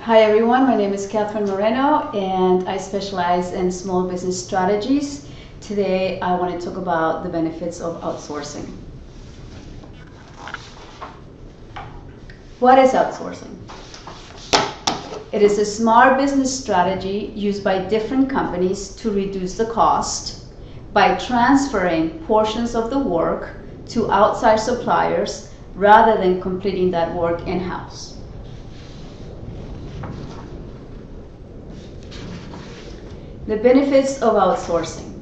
Hi everyone, my name is Catherine Moreno and I specialize in small business strategies. Today I want to talk about the benefits of outsourcing. What is outsourcing? It is a smart business strategy used by different companies to reduce the cost by transferring portions of the work to outside suppliers rather than completing that work in-house. The benefits of outsourcing.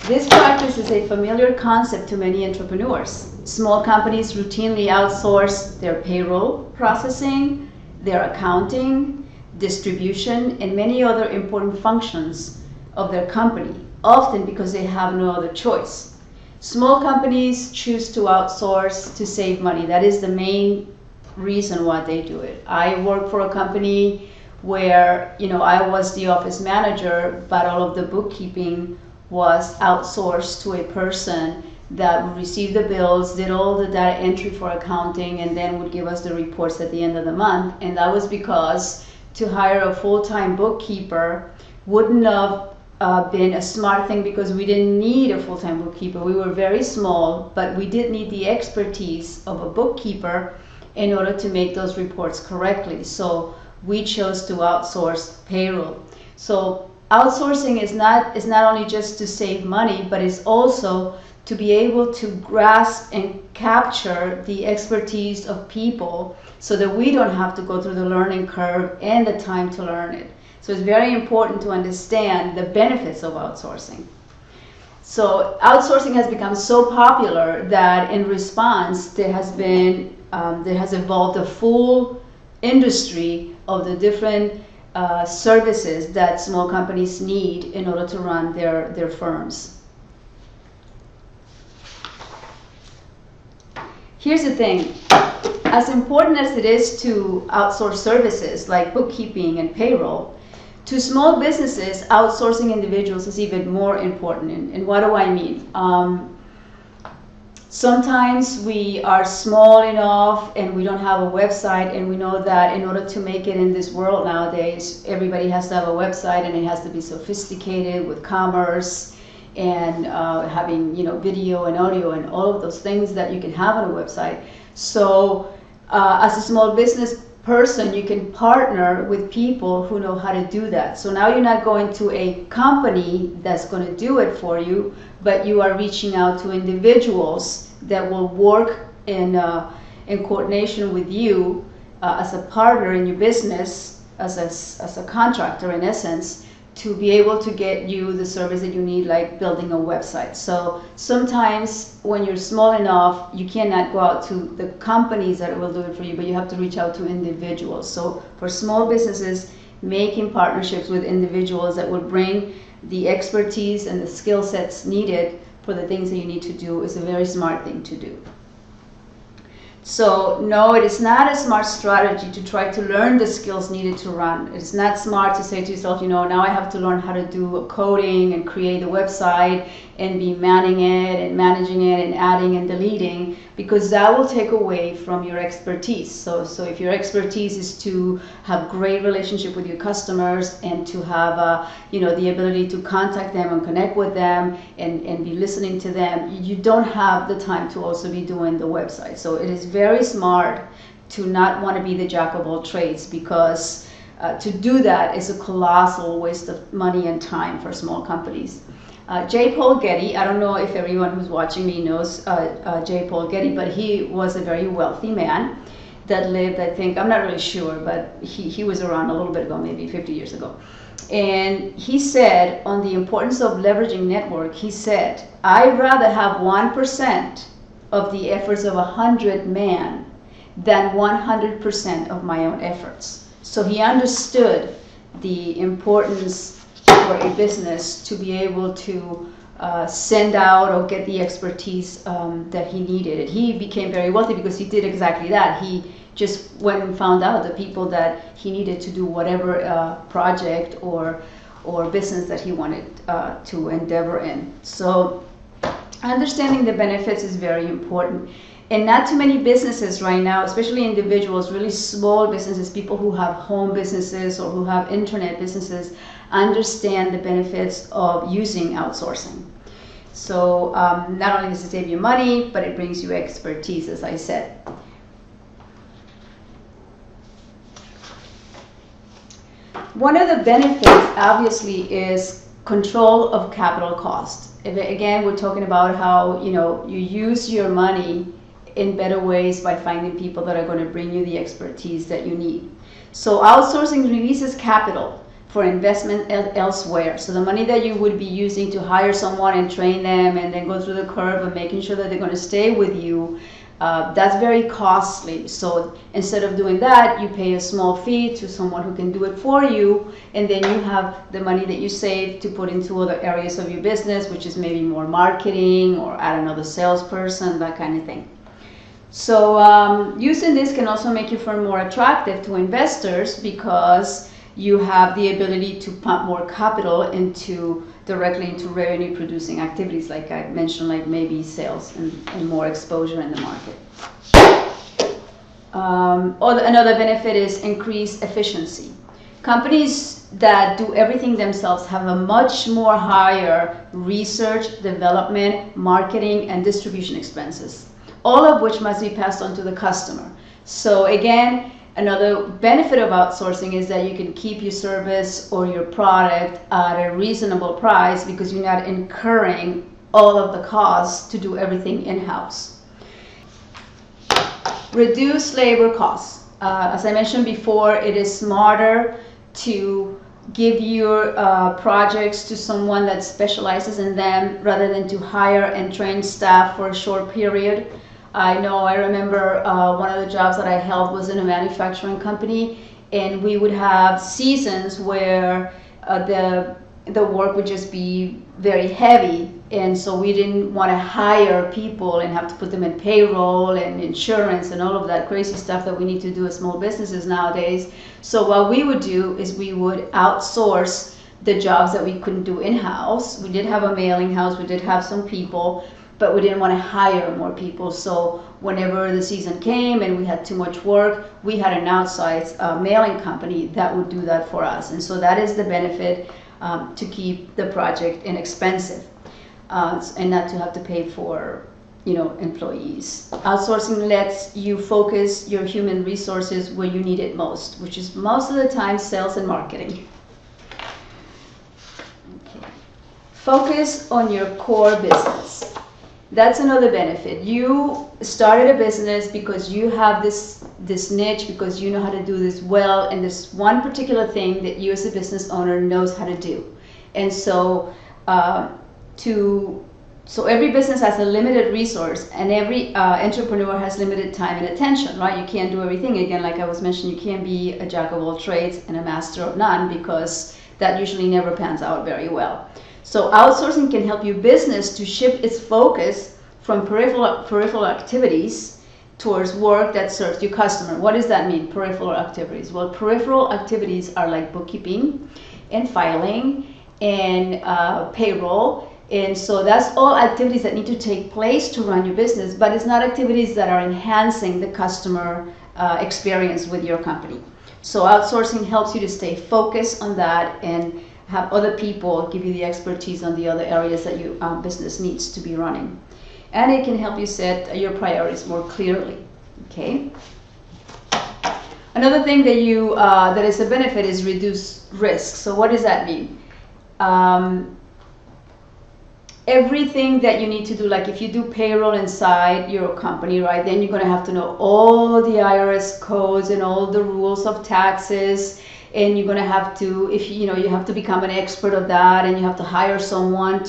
This practice is a familiar concept to many entrepreneurs. Small companies routinely outsource their payroll processing, their accounting, distribution, and many other important functions of their company, often because they have no other choice. Small companies choose to outsource to save money. That is the main reason why they do it. I work for a company where I was the office manager, but all of the bookkeeping was outsourced to a person that would receive the bills, did all the data entry for accounting, and then would give us the reports at the end of the month. And that was because to hire a full-time bookkeeper wouldn't have been a smart thing, because we didn't need a full-time bookkeeper. We were very small, but we did need the expertise of a bookkeeper in order to make those reports correctly. So we chose to outsource payroll. So outsourcing is not only just to save money, but it's also to be able to grasp and capture the expertise of people so that we don't have to go through the learning curve and the time to learn it. So it's very important to understand the benefits of outsourcing. So outsourcing has become so popular that in response there has evolved a full industry of the different services that small companies need in order to run their firms. Here's the thing, as important as it is to outsource services like bookkeeping and payroll, to small businesses, outsourcing individuals is even more important. And what do I mean? Sometimes we are small enough and we don't have a website, and we know that in order to make it in this world nowadays, everybody has to have a website, and it has to be sophisticated with commerce and having video and audio and all of those things that you can have on a website. So as a small business person, you can partner with people who know how to do that. So now you're not going to a company that's going to do it for you, but you are reaching out to individuals that will work in coordination with you as a partner in your business, as a contractor in essence, to be able to get you the service that you need, like building a website. So sometimes when you're small enough, you cannot go out to the companies that will do it for you, but you have to reach out to individuals. So for small businesses, making partnerships with individuals that will bring the expertise and the skill sets needed for the things that you need to do is a very smart thing to do. So no, it is not a smart strategy to try to learn the skills needed to run. It's not smart to say to yourself, now I have to learn how to do coding and create a website and be manning it and managing it and adding and deleting, because that will take away from your expertise. So if your expertise is to have great relationship with your customers and to have the ability to contact them and connect with them and be listening to them, you don't have the time to also be doing the website. So it is very smart to not want to be the jack of all trades, because to do that is a colossal waste of money and time for small companies. J. Paul Getty, I don't know if everyone who's watching me knows J. Paul Getty, but he was a very wealthy man that lived, I think, I'm not really sure, but he was around a little bit ago, maybe 50 years ago. And he said on the importance of leveraging network, he said, I'd rather have 1% of the efforts of 100 men than 100% of my own efforts. So he understood the importance for a business to be able to send out or get the expertise that he needed. And he became very wealthy because he did exactly that. He just went and found out the people that he needed to do whatever project or business that he wanted to endeavor in. So understanding the benefits is very important. And not too many businesses right now, especially individuals, really small businesses, people who have home businesses or who have internet businesses, understand the benefits of using outsourcing. So not only does it save you money, but it brings you expertise, as I said. One of the benefits, obviously, is control of capital cost. Again, we're talking about how you use your money in better ways by finding people that are going to bring you the expertise that you need. So outsourcing releases capital for investment elsewhere. So the money that you would be using to hire someone and train them and then go through the curve of making sure that they're going to stay with you, that's very costly. So instead of doing that, you pay a small fee to someone who can do it for you, and then you have the money that you save to put into other areas of your business, which is maybe more marketing or add another salesperson, that kind of thing. So using this can also make your firm more attractive to investors because you have the ability to pump more capital directly into revenue producing activities, like I mentioned, like maybe sales and more exposure in the market. Another benefit is increased efficiency. Companies that do everything themselves have a much more higher research, development, marketing, and distribution expenses, all of which must be passed on to the customer. So again, another benefit of outsourcing is that you can keep your service or your product at a reasonable price because you're not incurring all of the costs to do everything in-house. Reduce labor costs. As I mentioned before, it is smarter to give your projects to someone that specializes in them rather than to hire and train staff for a short period. I remember one of the jobs that I held was in a manufacturing company, and we would have seasons where the work would just be very heavy, and so we didn't want to hire people and have to put them in payroll and insurance and all of that crazy stuff that we need to do as small businesses nowadays. So what we would do is we would outsource the jobs that we couldn't do in-house. We did have a mailing house, we did have some people, but we didn't want to hire more people. So whenever the season came and we had too much work, we had an outside mailing company that would do that for us. And so that is the benefit, to keep the project inexpensive and not to have to pay for employees. Outsourcing lets you focus your human resources where you need it most, which is most of the time sales and marketing. Okay. Focus on your core business. That's another benefit. You started a business because you have this niche, because you know how to do this well, and this one particular thing that you as a business owner knows how to do. And so so every business has a limited resource, and every entrepreneur has limited time and attention, right? You can't do everything. Again, like I was mentioning, you can't be a jack of all trades and a master of none, because that usually never pans out very well. So outsourcing can help your business to shift its focus from peripheral activities towards work that serves your customer. What does that mean, peripheral activities? Well, peripheral activities are like bookkeeping and filing and payroll. And so that's all activities that need to take place to run your business, but it's not activities that are enhancing the customer experience with your company. So outsourcing helps you to stay focused on that and have other people give you the expertise on the other areas that your business needs to be running. And it can help you set your priorities more clearly. Okay. Another thing that is a benefit is reduce risk. So what does that mean? Everything that you need to do, like if you do payroll inside your company, right, then you're going to have to know all the IRS codes and all the rules of taxes, and you're going to have to, you have to become an expert of that, and you have to hire someone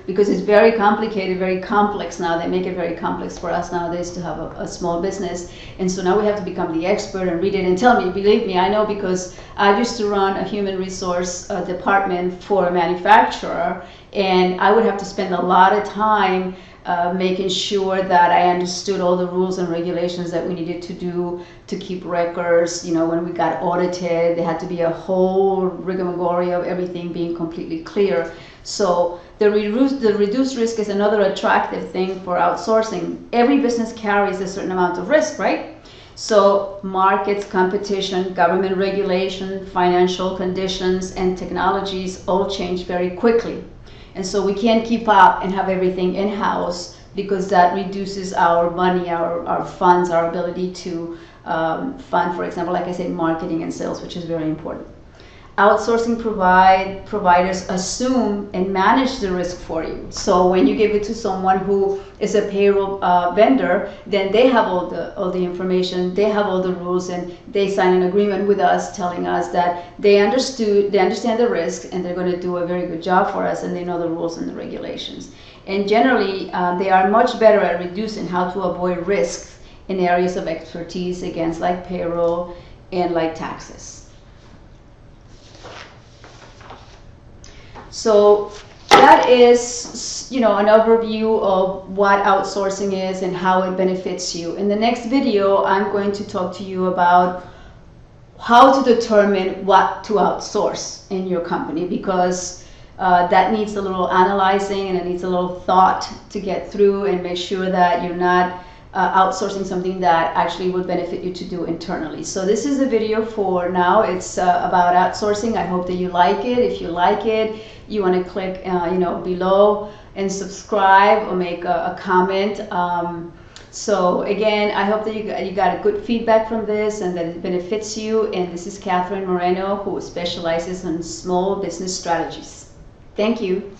because it's very complicated, very complex now. They make it very complex for us nowadays to have a small business, and so now we have to become the expert and read it and tell me. Believe me, I know, because I used to run a human resource department for a manufacturer, and I would have to spend a lot of time making sure that I understood all the rules and regulations that we needed to do to keep records. When we got audited, there had to be a whole rigmarole of everything being completely clear. So the reduced risk is another attractive thing for outsourcing. Every business carries a certain amount of risk, right? So markets, competition, government regulation, financial conditions, and technologies all change very quickly. And so we can't keep up and have everything in-house, because that reduces our money, our funds, our ability to fund, for example, like I said, marketing and sales, which is very important. Outsourcing providers assume and manage the risk for you. So when you give it to someone who is a payroll vendor, then they have all the information, they have all the rules, and they sign an agreement with us telling us that they understand the risk, and they're going to do a very good job for us, and they know the rules and the regulations. And generally, they are much better at reducing how to avoid risks in areas of expertise, against like payroll and like taxes. So that is, an overview of what outsourcing is and how it benefits you. In the next video, I'm going to talk to you about how to determine what to outsource in your company, because that needs a little analyzing, and it needs a little thought to get through and make sure that you're not outsourcing something that actually would benefit you to do internally. So this is the video for now. It's about outsourcing. I hope that you like it. If you like it, you want to click below and subscribe or make a comment. So again, I hope that you got a good feedback from this and that it benefits you. And this is Catherine Moreno, who specializes in small business strategies. Thank you.